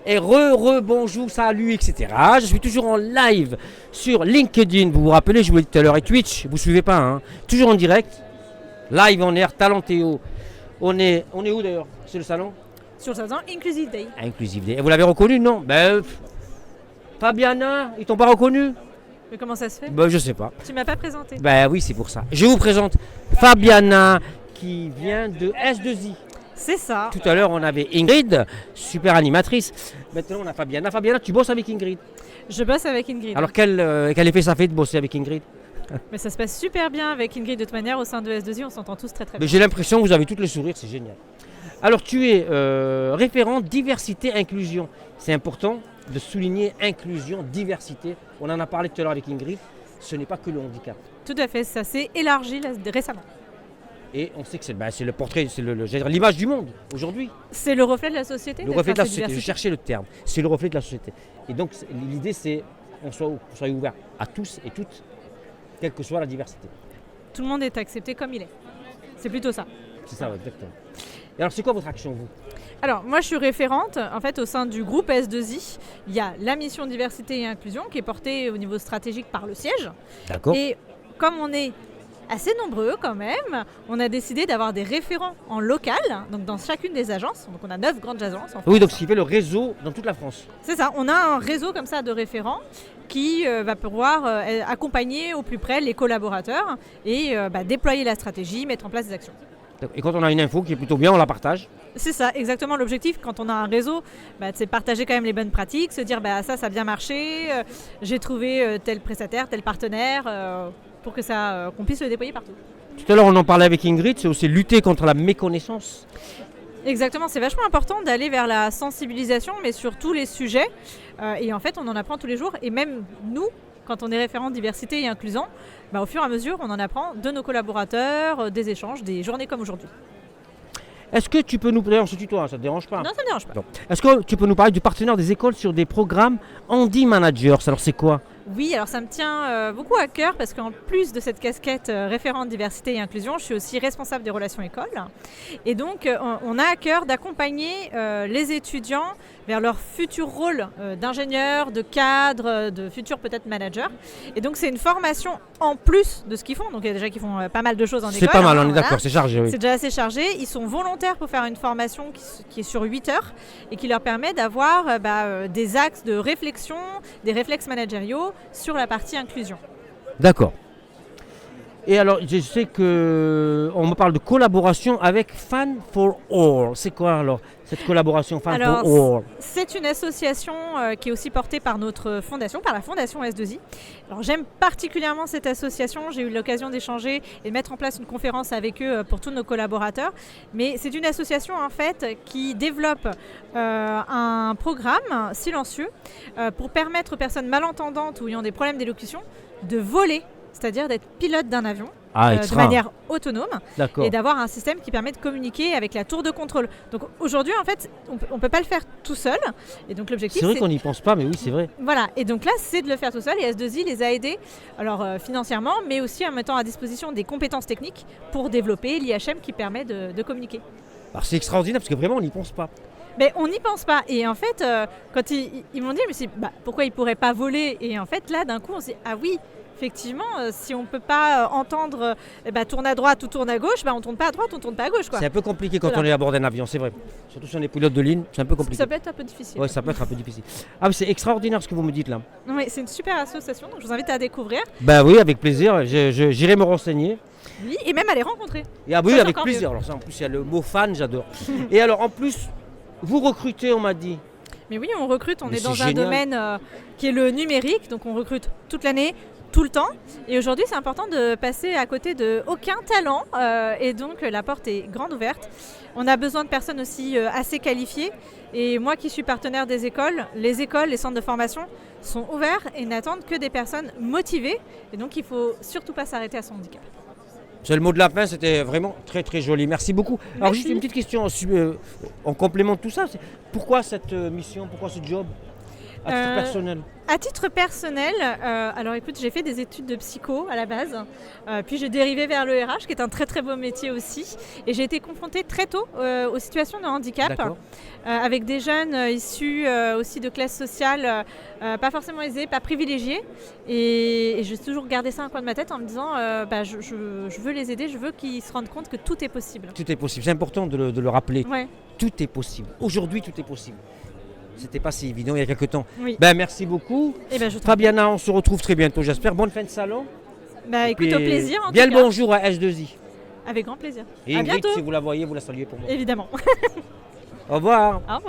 Et bonjour, salut, etc. Je suis toujours en live sur LinkedIn. Vous vous rappelez, je vous l'ai dit tout à l'heure, et Twitch, vous ne suivez pas, hein. Toujours en direct, live en air, Talentéo. On est où d'ailleurs? C'est le salon Sur le salon Inclusive Day. Inclusive Day. Et vous l'avez reconnu, non? Fabiana, ils t'ont pas reconnu? Mais comment ça se fait? Je sais pas. Tu m'as pas présenté. Oui, c'est pour ça. Je vous présente Fabiana qui vient de S2I. C'est ça. Tout à l'heure, on avait Ingrid, super animatrice. Maintenant, on a Fabiana. Fabiana, tu bosses avec Ingrid? Je bosse avec Ingrid. Alors, quel effet ça fait de bosser avec Ingrid? Mais ça se passe super bien avec Ingrid de toute manière au sein de S2I, on s'entend tous très très bien. J'ai l'impression que vous avez toutes les sourires, c'est génial. Alors, tu es référent diversité inclusion. C'est important de souligner inclusion, diversité. On en a parlé tout à l'heure avec Ingrid. Ce n'est pas que le handicap. Tout à fait, ça s'est élargi récemment. Et on sait que c'est le portrait, c'est l'image du monde aujourd'hui. C'est le reflet de la société. Le reflet de la société, je cherchais le terme. C'est le reflet de la société. Et donc l'idée c'est qu'on soit ouvert à tous et toutes, quelle que soit la diversité. Tout le monde est accepté comme il est. C'est plutôt ça. C'est ça, exactement. Et alors c'est quoi votre action, vous? Alors moi je suis référente en fait au sein du groupe S2I. Il y a la mission diversité et inclusion qui est portée au niveau stratégique par le siège. D'accord. Et comme on est assez nombreux quand même, on a décidé d'avoir des référents en local, donc dans chacune des agences. Donc on a 9 grandes agences en France. Oui, donc ce qui fait le réseau dans toute la France. C'est ça, on a un réseau comme ça de référents qui va pouvoir accompagner au plus près les collaborateurs et déployer la stratégie, mettre en place des actions. Et quand on a une info qui est plutôt bien, on la partage. C'est ça, exactement l'objectif quand on a un réseau, c'est de partager quand même les bonnes pratiques, se dire ça a bien marché, j'ai trouvé tel prestataire, tel partenaire, pour que qu'on puisse le déployer partout. Tout à l'heure on en parlait avec Ingrid, c'est aussi lutter contre la méconnaissance. Exactement, c'est vachement important d'aller vers la sensibilisation, mais sur tous les sujets. Et en fait, on en apprend tous les jours. Et même nous, quand on est référent diversité et inclusion, au fur et à mesure, on en apprend de nos collaborateurs, des échanges, des journées comme aujourd'hui. Est-ce que tu peux nous parler, on se tutoie, ça ne te dérange pas? Non, ça ne me dérange pas. Non. Est-ce que tu peux nous parler du partenaire des écoles sur des programmes Handi Managers? Alors c'est quoi? Oui, alors ça me tient beaucoup à cœur parce qu'en plus de cette casquette référente diversité et inclusion, je suis aussi responsable des relations écoles. Et donc, on a à cœur d'accompagner les étudiants vers leur futur rôle d'ingénieur, de cadre, de futur peut-être manager. Et donc, c'est une formation en plus de ce qu'ils font. Donc, il y a déjà qui font pas mal de choses en école. C'est pas mal, on est d'accord, c'est chargé. Oui. C'est déjà assez chargé. Ils sont volontaires pour faire une formation qui est sur 8 heures et qui leur permet d'avoir des axes de réflexion, des réflexes managériaux sur la partie inclusion. D'accord. Et alors, je sais qu'on me parle de collaboration avec Fan for All. C'est quoi alors cette collaboration Fan for All? C'est une association qui est aussi portée par notre fondation, par la fondation S2I. Alors, j'aime particulièrement cette association. J'ai eu l'occasion d'échanger et de mettre en place une conférence avec eux pour tous nos collaborateurs. Mais c'est une association en fait qui développe un programme silencieux pour permettre aux personnes malentendantes ou ayant des problèmes d'élocution de voler, c'est-à-dire d'être pilote d'un avion de manière autonome et d'avoir un système qui permet de communiquer avec la tour de contrôle. Donc aujourd'hui, en fait, on ne peut pas le faire tout seul. Et donc l'objectif, c'est vrai qu'on n'y pense pas, mais oui, c'est vrai. Voilà, et donc là, c'est de le faire tout seul. Et S2I les a aidés alors, financièrement, mais aussi en mettant à disposition des compétences techniques pour développer l'IHM qui permet de communiquer. Alors c'est extraordinaire parce que vraiment, on n'y pense pas. Mais on n'y pense pas. Et en fait, quand ils m'ont dit, pourquoi ils ne pourraient pas voler? Et en fait, là, d'un coup, on s'est dit, ah oui, effectivement, si on ne peut pas entendre tourne à droite ou tourne à gauche, on ne tourne pas à droite, on ne tourne pas à gauche. Quoi. C'est un peu compliqué quand on est à bord d'un avion, c'est vrai. Surtout si on est pilote de ligne, c'est un peu compliqué. Ça peut être un peu difficile. Oui, ça peut être un peu difficile. Ah, mais c'est extraordinaire ce que vous me dites là. Oui, c'est une super association, donc je vous invite à découvrir. Oui, avec plaisir, j'irai me renseigner. Oui, et même à les rencontrer. Et oui, avec plaisir. Alors ça, en plus, il y a le mot fan, j'adore. Et alors, en plus, vous recrutez, on m'a dit. Mais oui, on recrute, on est dans un domaine qui est le numérique, donc on recrute toute l'année, tout le temps. Et aujourd'hui, c'est important de passer à côté de aucun talent et donc la porte est grande ouverte. On a besoin de personnes aussi assez qualifiées. Et moi qui suis partenaire des écoles, les centres de formation sont ouverts et n'attendent que des personnes motivées. Et donc, il ne faut surtout pas s'arrêter à son handicap. C'est le mot de la fin, c'était vraiment très très joli. Merci beaucoup. Merci. Alors juste une petite question en complément de tout ça. Pourquoi cette mission, pourquoi ce job? À titre Euh, personnel. À titre personnel, alors écoute, j'ai fait des études de psycho à la base, puis j'ai dérivé vers le RH, qui est un très très beau métier aussi, et j'ai été confrontée très tôt aux situations de handicap, D'accord. avec des jeunes issus aussi de classes sociales pas forcément aisées, pas privilégiées, et j'ai toujours gardé ça dans un coin de ma tête en me disant, je veux les aider, je veux qu'ils se rendent compte que tout est possible. Tout est possible. C'est important de le rappeler. Ouais, Tout est possible. Aujourd'hui, tout est possible. C'était pas si évident il y a quelques temps. oui. Merci beaucoup. Et ben je t'en prie. Fabiana, on se retrouve très bientôt, j'espère. Bonne fin de salon. Écoute, Puis, au plaisir en bien tout le cas. bonjour à S2I. Avec grand plaisir. Et À Ingrid, bientôt. si vous la voyez, vous la saluez pour moi. Évidemment. Au revoir. Au revoir.